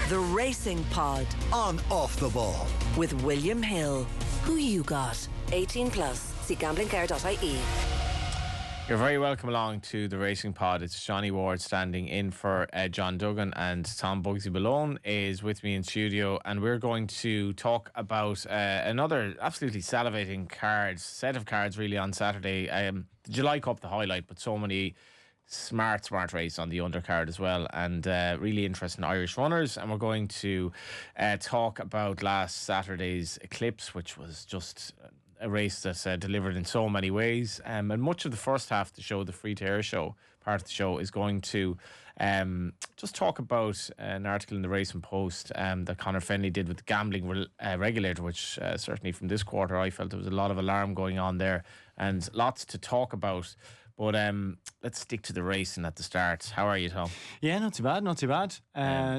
The Racing Pod on Off the Ball with William Hill. Who you got? 18 plus. See gamblingcare.ie. You're very welcome along to the Racing Pod. It's Johnny Ward standing in for John Duggan, and Thom Malone is with me in studio, and we're going to talk about another absolutely salivating set of cards really on Saturday. The July Cup, the highlight, but so many smart race on the undercard as well, and really interesting Irish runners. And we're going to talk about last Saturday's Eclipse, which was just a race that delivered in so many ways, and much of the first half of the show, the free-to-air show part of the show, is going to just talk about an article in the Racing Post that Conor Fennelly did with the gambling regulator, which certainly from this quarter I felt there was a lot of alarm going on there and lots to talk about. But let's stick to the racing at the start. How are you, Tom? Yeah, not too bad.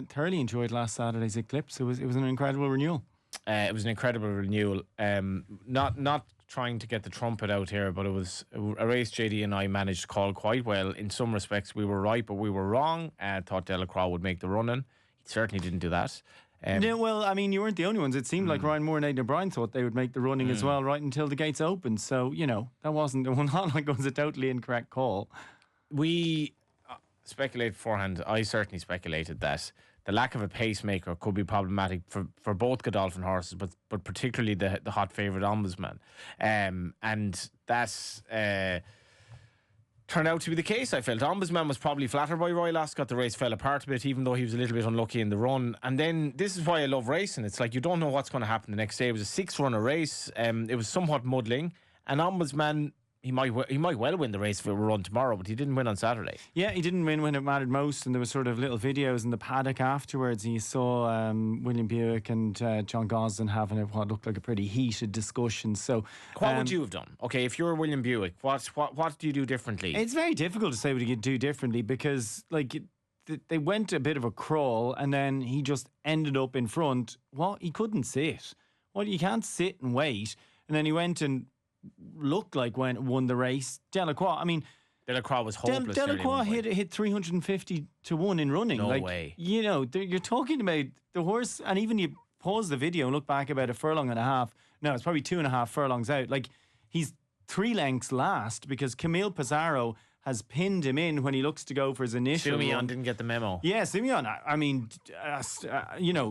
Thoroughly enjoyed last Saturday's Eclipse. It was an incredible renewal. It was an incredible renewal. Not trying to get the trumpet out here, but it was a race JD and I managed to call quite well. In some respects, we were right, but we were wrong. Thought Delacroix would make the run-in. He certainly didn't do that. Yeah, well, I mean, you weren't the only ones. It seemed like Ryan Moore and Aidan O'Brien thought they would make the running as well, right until the gates opened. So, that wasn't not like it was a totally incorrect call. We speculated beforehand. I certainly speculated that the lack of a pacemaker could be problematic for both Godolphin horses, but particularly the hot favourite Ombudsman. And that's turned out to be the case, I felt. Ombudsman was probably flattered by Royal Ascot. The race fell apart a bit, even though he was a little bit unlucky in the run. And then, this is why I love racing. It's like you don't know what's going to happen the next day. It was a 6-runner race. It was somewhat muddling. And Ombudsman, he might well win the race if it were run tomorrow, but he didn't win on Saturday. Yeah, he didn't win when it mattered most, and there was sort of little videos in the paddock afterwards, and you saw William Buick and John Gosden having what looked like a pretty heated discussion. So, what would you have done? Okay, if you're William Buick, what do you do differently? It's very difficult to say what he could do differently, because they went a bit of a crawl, and then he just ended up in front. He couldn't sit. You can't sit and wait. And then he went and looked like won the race. Delacroix was hopeless. Delacroix hit 350 to 1 in running. No way. You're talking about the horse, and even you pause the video and look back about a furlong and a half. No, it's probably 2.5 furlongs out. Like, he's 3 lengths last because Camille Pizarro has pinned him in when he looks to go for his initial Simeon run. didn't get the memo. Yeah, Simeon,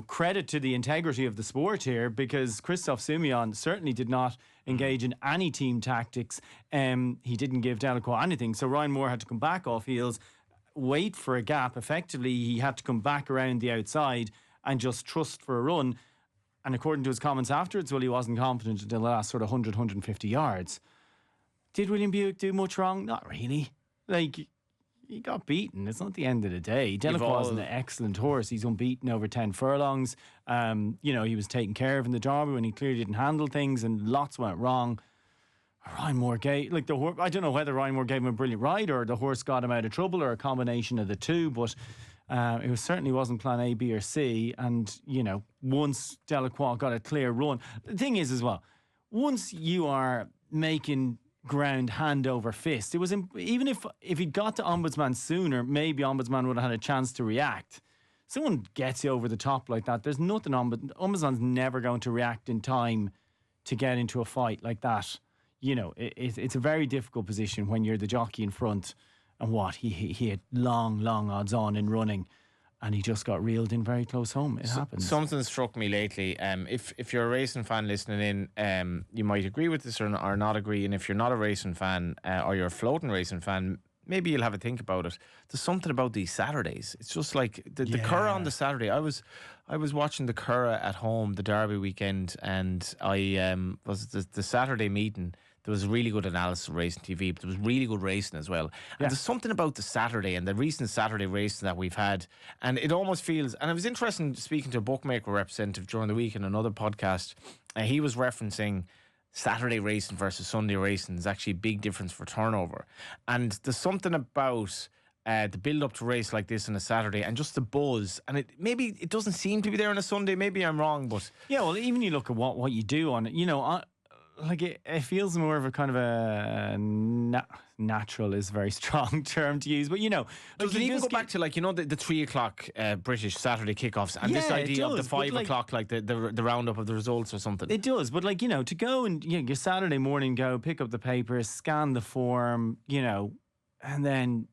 credit to the integrity of the sport here, because Christophe Simeon certainly did not engage in any team tactics. He didn't give Delacroix anything, so Ryan Moore had to come back off heels, wait for a gap. Effectively, he had to come back around the outside and just trust for a run. And according to his comments afterwards, he wasn't confident until the last sort of 100, 150 yards. Did William Buick do much wrong? Not really. He got beaten. It's not the end of the day. Delacroix is an excellent horse. He's unbeaten over 10 furlongs. He was taken care of in the Derby when he clearly didn't handle things, and lots went wrong. Ryan Moore gave, the horse, I don't know whether Ryan Moore gave him a brilliant ride or the horse got him out of trouble or a combination of the two, but it certainly wasn't plan A, B or C. And, once Delacroix got a clear run, the thing is as well, once you are making ground hand over fist, it was even if he'd got to Ombudsman sooner, maybe Ombudsman would have had a chance to react. Someone gets you over the top like that, there's nothing Ombudsman's never going to react in time to get into a fight like that. It's a very difficult position when you're the jockey in front, and he had long odds on in running, and he just got reeled in very close home. It happens. Something struck me lately. If you're a racing fan listening in, you might agree with this or not agree. And if you're not a racing fan or you're a floating racing fan, maybe you'll have a think about it. There's something about these Saturdays. It's just like the Curragh on the Saturday. I was watching the Curragh at home, the Derby weekend, and I was the Saturday meeting. There was really good analysis of racing TV, but there was really good racing as well. And there's something about the Saturday and the recent Saturday racing that we've had, and it almost feels, and it was interesting speaking to a bookmaker representative during the week in another podcast. He was referencing Saturday racing versus Sunday racing is actually a big difference for turnover. And there's something about the build up to a race like this on a Saturday and just the buzz, and maybe it doesn't seem to be there on a Sunday. Maybe I'm wrong, but yeah, well, even you look at what you do on it, like it feels more of a kind of a natural is a very strong term to use, but Does it even go back to the 3 o'clock British Saturday kickoffs and this Yeah, it idea of the does, but 5 o'clock, like the roundup of the results or something? It does, but to go and your Saturday morning, go pick up the paper, scan the form, and then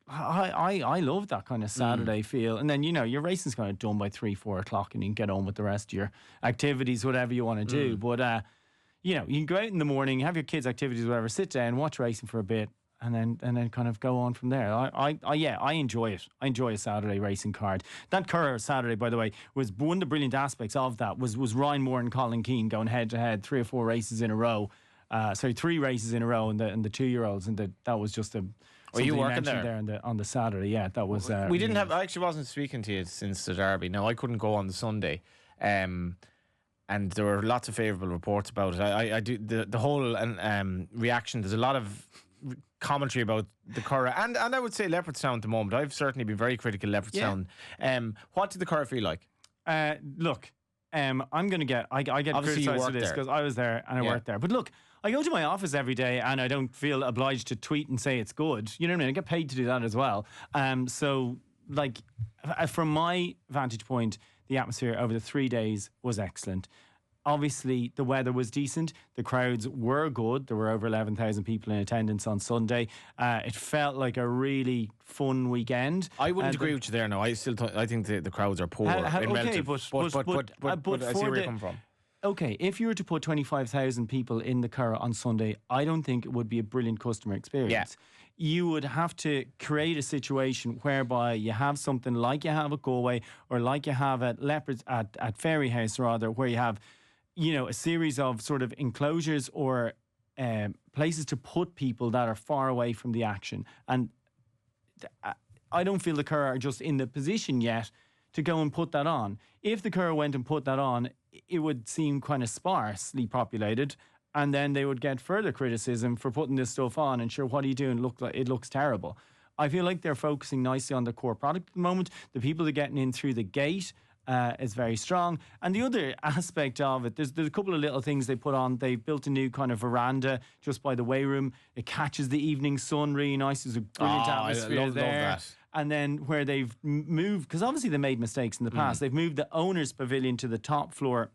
I love that kind of Saturday feel. And then your racing's kind of done by 3-4 o'clock, and you can get on with the rest of your activities, whatever you want to do. But you can go out in the morning, have your kids' activities, whatever, sit down, watch racing for a bit, and then kind of go on from there. I enjoy it. I enjoy a Saturday racing card. That Curragh Saturday, by the way, was one of the brilliant aspects of that was Ryan Moore and Colin Keane going head to head 3 or 4 races in a row. 3 races in a row, and the 2-year-olds, and that was just a. Were you working there on the Saturday? Yeah, that was. We didn't have. I actually wasn't speaking to you since the Derby. No, I couldn't go on the Sunday. And there were lots of favourable reports about it. I do the whole reaction. There's a lot of commentary about the Curragh and I would say Leopardstown at the moment. I've certainly been very critical of Leopardstown. What did the Curragh feel like? Look, I'm going to get I get Obviously criticised for this because I was there and I worked there. But look, I go to my office every day and I don't feel obliged to tweet and say it's good. You know what I mean? I get paid to do that as well. So from my vantage point, the atmosphere over the 3 days was excellent. Obviously, the weather was decent. The crowds were good. There were over 11,000 people in attendance on Sunday. It felt like a really fun weekend. I wouldn't agree with you there. No, I think the crowds are poor. Okay, relative, but I see where you come from. Okay, if you were to put 25,000 people in the Curragh on Sunday, I don't think it would be a brilliant customer experience. Yeah. You would have to create a situation whereby you have something like you have at Galway or like you have at Leopards at Fairyhouse rather, where you have a series of sort of enclosures or places to put people that are far away from the action. And I don't feel the Curragh are just in the position yet to go and put that on. If the Curragh went and put that on, it would seem kind of sparsely populated, and then they would get further criticism for putting this stuff on. And sure, what are you doing? It looks terrible. I feel like they're focusing nicely on the core product at the moment. The people that are getting in through the gate is very strong. And the other aspect of it, there's a couple of little things they put on. They built a new kind of veranda just by the weigh room. It catches the evening sun really nice. There's a brilliant atmosphere I love there. that. And then where they've moved, because obviously they made mistakes in the past, they've moved the owner's pavilion to the top floor.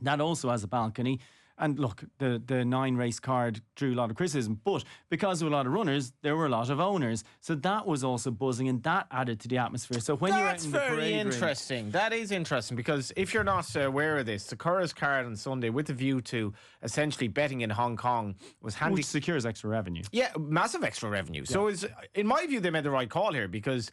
That also has a balcony. And look, the 9-race card drew a lot of criticism, but because of a lot of runners, there were a lot of owners. So that was also buzzing, and that added to the atmosphere. So when you're out in the parade very interesting. That is interesting, because if you're not aware of this, the Curragh's card on Sunday, with a view to essentially betting in Hong Kong, was handy. Which secures extra revenue. Yeah, massive extra revenue. Yeah. So in my view, they made the right call here, because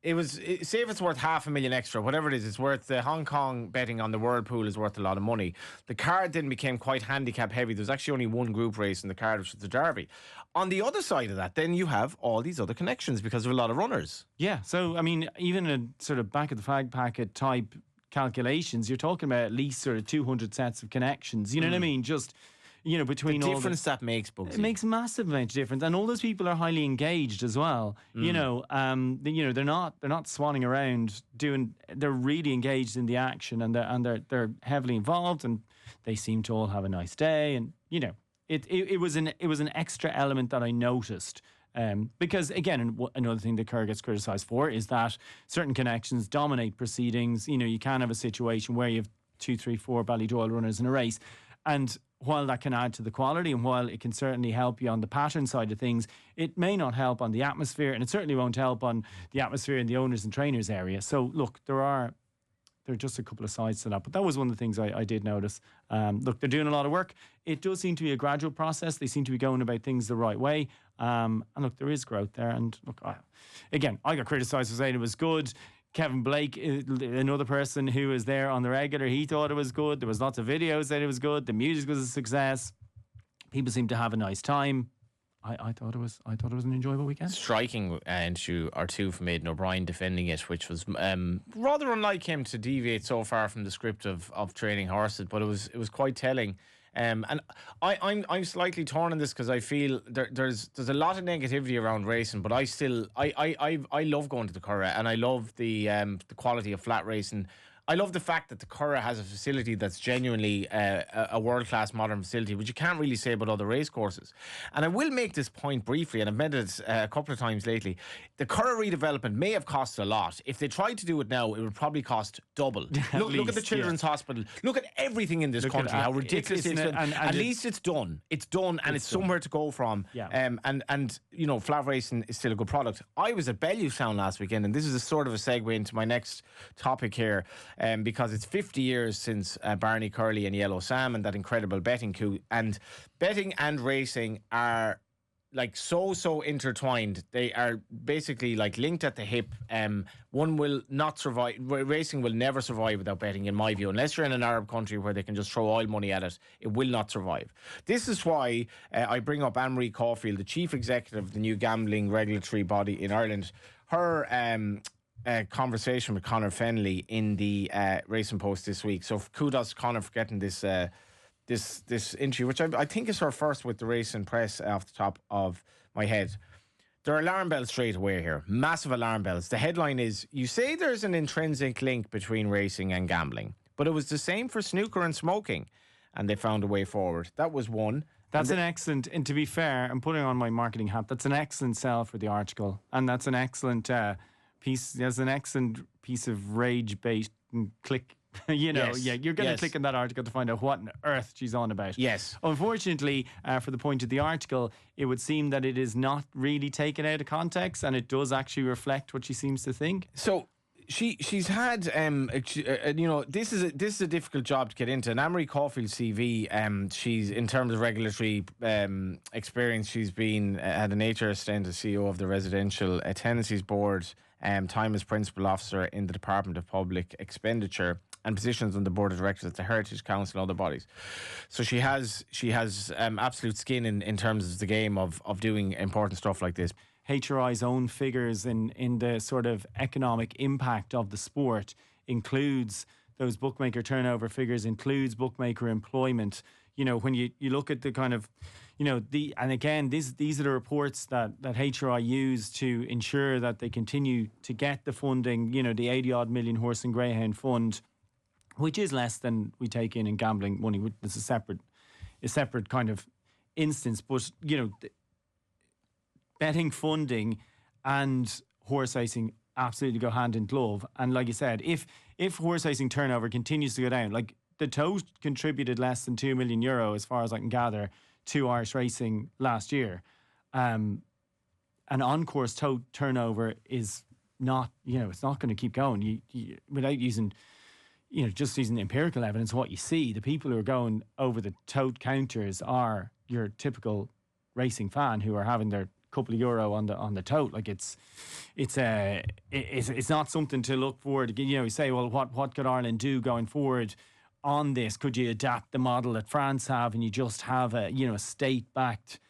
say if it's worth $500,000 extra, whatever it is, it's worth. The Hong Kong betting on the World Pool is worth a lot of money. The card then became quite handicap heavy. There's actually only one group race in the card, which is the Derby. On the other side of that, then you have all these other connections because of a lot of runners. Yeah, so I mean, even in sort of back of the fag packet type calculations, you're talking about at least sort of 200 sets of connections. You know what I mean? Just between the difference that makes, Bugsy. It makes a massive amount of difference, and all those people are highly engaged as well. They're not swanning around doing. They're really engaged in the action, and they're heavily involved, and they seem to all have a nice day. And it was an extra element that I noticed. Because again, another thing that Curragh gets criticised for is that certain connections dominate proceedings. You can have a situation where you have 2, 3, 4 Ballydoyle runners in a race, and while that can add to the quality and while it can certainly help you on the pattern side of things, it may not help on the atmosphere, and it certainly won't help on the atmosphere in the owners and trainers area. So look, there are just a couple of sides to that, but that was one of the things I did notice. Look, they're doing a lot of work. It does seem to be a gradual process. They seem to be going about things the right way. And look, there is growth there. And look, I got criticised for saying it was good. Kevin Blake, another person who was there on the regular, he thought it was good. There was lots of videos that it was good. The music was a success. People seemed to have a nice time. I thought it was an enjoyable weekend. Striking issue or two from Aidan O'Brien defending it, which was rather unlike him to deviate so far from the script of training horses, but it was quite telling. And I'm slightly torn on this because I feel there's a lot of negativity around racing, but I love going to the Curragh, and I love the quality of flat racing. I love the fact that the Curragh has a facility that's genuinely a world-class modern facility, which you can't really say about other race courses. And I will make this point briefly, and I've made it a couple of times lately. The Curragh redevelopment may have cost a lot. If they tried to do it now, it would probably cost double. Look at the Children's Hospital. Look at everything in this country, how ridiculous it is. At least it's done. It's done, and it's somewhere to go from. Yeah. And you know, flat racing is still a good product. I was at Bellewstown last weekend, and this is a sort of a segue into my next topic here. Because it's 50 years since Barney Curley and Yellow Sam and that incredible betting coup. And betting and racing are like so intertwined. They are basically like linked at the hip. One will not survive. Racing will never survive without betting, in my view. Unless you're in an Arab country where they can just throw oil money at it, it will not survive. This is why I bring up Anne-Marie Caulfield, the chief executive of the new gambling regulatory body in Ireland. Her conversation with Conor Fennelly in the Racing Post this week. So kudos to Conor for getting this this interview, which I think is her first with the Racing Press off the top of my head. There are alarm bells straight away here. Massive alarm bells. The headline is, you say there's an intrinsic link between racing and gambling, but it was the same for snooker and smoking, and they found a way forward. That was one. That's an excellent, and to be fair, I'm putting on my marketing hat, that's an excellent sell for the article, and that's an excellent piece. There's an excellent piece of rage bait and click. You know, Yes. yeah, you're going to Yes. click on that article to find out what on earth she's on about. Yes. Unfortunately, for the point of the article, it would seem that it is not really taken out of context, and it does actually reflect what she seems to think. So she's had you know, this is a difficult job to get into. And Anne-Marie Caulfield's CV, she's, in terms of regulatory experience, she's been had an HR stint as CEO of the Residential Tenancies Board, time as principal officer in the Department of Public Expenditure, and positions on the board of directors at the Heritage Council and other bodies. So she has absolute skin in terms of the game of doing important stuff like this. HRI's own figures in the sort of economic impact of the sport includes those bookmaker turnover figures, includes bookmaker employment. You know, when you look at the kind of, you know, and again, these are the reports that HRI use to ensure that they continue to get the funding, you know, the 80-odd million horse and greyhound fund, which is less than we take in gambling money. It's a separate kind of instance. But, you know, betting funding and horse racing absolutely go hand in glove. And like you said, if horse racing turnover continues to go down, like the Tote contributed less than €2 million, as far as I can gather, to Irish racing last year. And on-course Tote turnover is not, you know, it's not going to keep going. You without using, you know, just using empirical evidence, what you see, the people who are going over the Tote counters are your typical racing fan who are having their couple of euro on the Tote. Like it's not something to look forward to. You know, you say, well, what could Ireland do going forward on this? Could you adapt the model that France have and you just have a, you know, a state-backed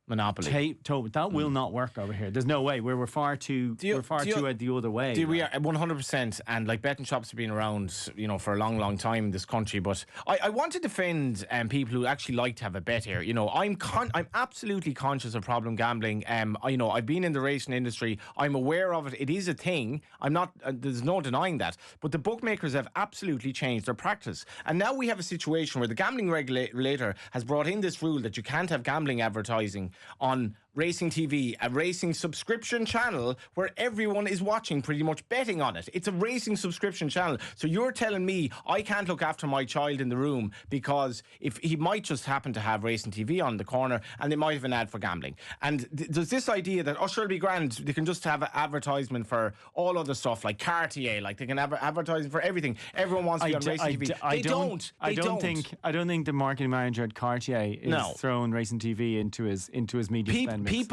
monopoly? That will not work over here. There's no way. We're far too out the other way. We are 100%, and like betting shops have been around, you know, for a long time in this country. But I want to defend people who actually like to have a bet here. You know, I'm absolutely conscious of problem gambling. You know, I've been in the racing industry. I'm aware of it. It is a thing. I'm not. There's no denying that. But the bookmakers have absolutely changed their practice, and now we have a situation where the gambling regulator has brought in this rule that you can't have gambling advertising on racing TV, a racing subscription channel where everyone is watching, pretty much betting on it. It's a racing subscription channel. So you're telling me I can't look after my child in the room because if he might just happen to have racing TV on the corner and they might have an ad for gambling. And there's this idea that, oh, sure, it'll be grand. They can just have an advertisement for all other stuff like Cartier, like they can have advertising for everything. Everyone wants to be on racing TV. I don't think the marketing manager at Cartier is throwing racing TV into his media spend mix.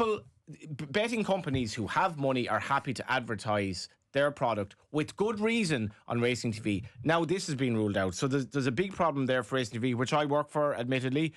Betting companies who have money are happy to advertise their product with good reason on racing TV. Now this has been ruled out. So there's a big problem there for racing TV, which I work for, admittedly.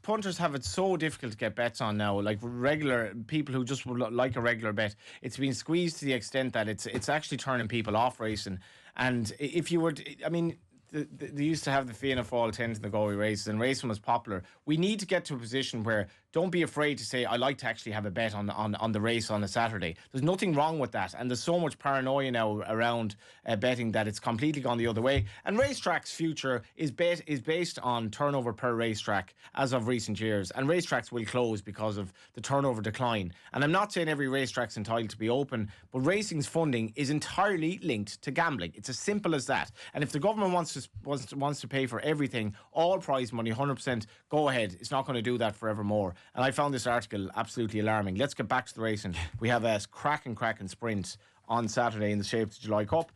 Punters have it so difficult to get bets on now. Like regular people who just would like a regular bet, it's been squeezed to the extent that it's actually turning people off racing. And if you were I mean, they used to have the Fianna Fáil 10 to the Galway races, and racing was popular. We need to get to a position where don't be afraid to say, I like to actually have a bet on the race on a Saturday. There's nothing wrong with that. And there's so much paranoia now around betting that it's completely gone the other way. And Racetrack's future is based on turnover per racetrack as of recent years. And racetracks will close because of the turnover decline. And I'm not saying every racetrack's entitled to be open, but racing's funding is entirely linked to gambling. It's as simple as that. And if the government wants to pay for everything, all prize money, 100%, go ahead. It's not going to do that forevermore. And I found this article absolutely alarming. Let's get back to the racing. We have a cracking sprint on Saturday in the Shape of the July Cup.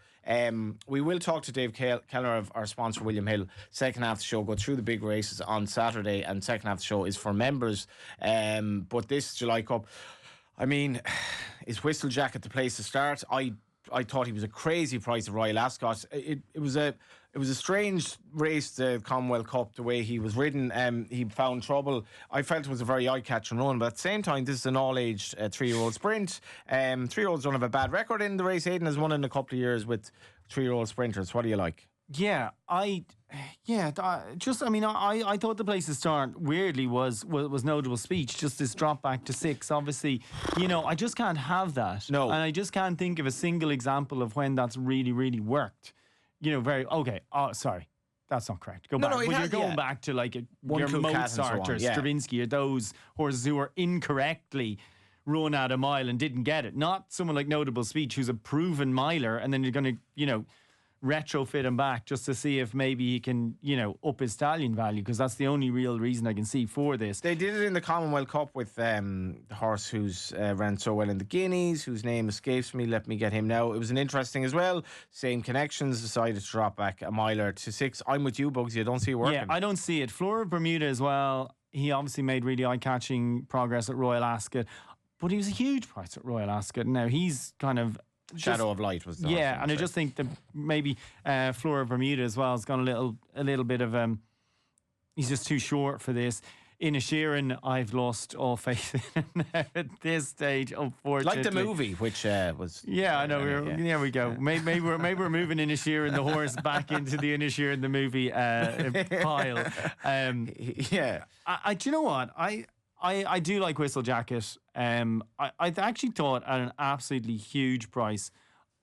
We will talk to Dave Keller of our sponsor William Hill. Second half of the show, go through the big races on Saturday, and second half of the show is for members. But this July Cup, I mean, is Whistlejacket the place to start? I thought he was a crazy price of Royal Ascot. It was a strange race, the Commonwealth Cup, the way he was ridden. He found trouble. I felt it was a very eye-catching run, but at the same time, this is an all-age 3-year-old sprint. 3-year-olds don't have a bad record in the race. Hayden has won in a couple of years with 3-year-old sprinters. What do you like? Yeah, I thought the place to start weirdly was Notable Speech, just this drop back to 6. Obviously, I just can't have that. No. And I just can't think of a single example of when that's really, really worked. Sorry. That's not correct. Go back. But you're going back to like your Mozart or Stravinsky or those horses who were incorrectly run at a mile and didn't get it. Not someone like Notable Speech who's a proven miler, and then you're going to, retrofit him back just to see if maybe he can, up his stallion value, because that's the only real reason I can see for this. They did it in the Commonwealth Cup with the horse who's ran so well in the Guineas, whose name escapes me. Let me get him now. It was an interesting as well. Same connections, decided to drop back a miler to 6. I'm with you, Bugsy. I don't see it working. Yeah, I don't see it. Flora of Bermuda as well. He obviously made really eye-catching progress at Royal Ascot, but he was a huge price at Royal Ascot. Now he's kind of Shadow of Light was the horse, and I just think that maybe Flora of Bermuda as well has gone a little bit of he's just too short for this. In a Sheeran, I've lost all faith in at this stage, unfortunately. Like the movie, which was... Yeah, I know. There we go. Maybe we're moving In a Sheeran, the horse, back into the In a Sheeran, the movie pile. Do you know what? I do like Whistlejacket. I actually thought at an absolutely huge price,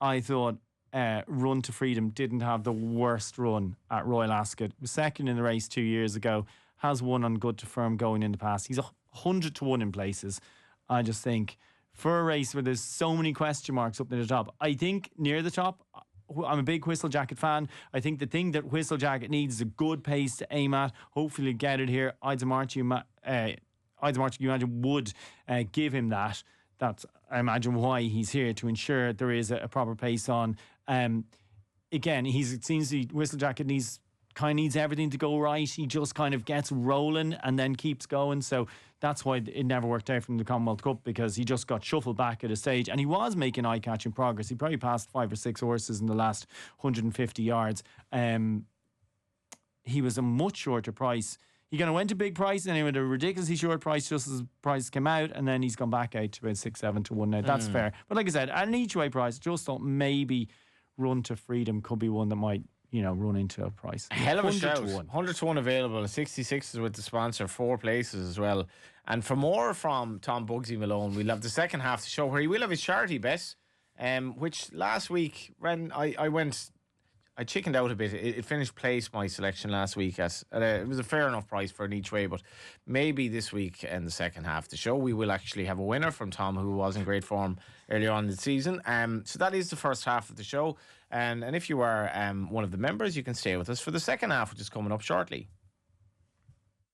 I thought Run to Freedom didn't have the worst run at Royal Ascot. Was second in the race 2 years ago. Has won on good to firm going in the past. He's 100 to 1 in places. I just think for a race where there's so many question marks up near the top, I think near the top, I'm a big Whistlejacket fan. I think the thing that Whistlejacket needs is a good pace to aim at. Hopefully get it here. Ides March, you imagine, would give him that. That's, I imagine, why he's here, to ensure there is a proper pace on. Again, it seems Whistlejacket needs everything to go right. He just kind of gets rolling and then keeps going. So that's why it never worked out from the Commonwealth Cup, because he just got shuffled back at a stage, and he was making eye-catching progress. He probably passed 5 or 6 horses in the last 150 yards. He was a much shorter price. He kind of went to big price and he went a ridiculously short price just as prices came out, and then he's gone back out to about 6-7 to 1 now. That's fair. But like I said, at an each way price, just thought maybe Run to Freedom could be one that might, run into a price. A hell of a shout. 100 to 1 available. 66 is with the sponsor, 4 places as well. And for more from Tom Bugsy Malone, we'll have the second half of the show where he will have his charity bet, which last week, I chickened out a bit. It finished place, my selection last week. It was a fair enough price for an each way, but maybe this week in the second half of the show, we will actually have a winner from Tom, who was in great form earlier on in the season. So that is the first half of the show. And if you are one of the members, you can stay with us for the second half, which is coming up shortly.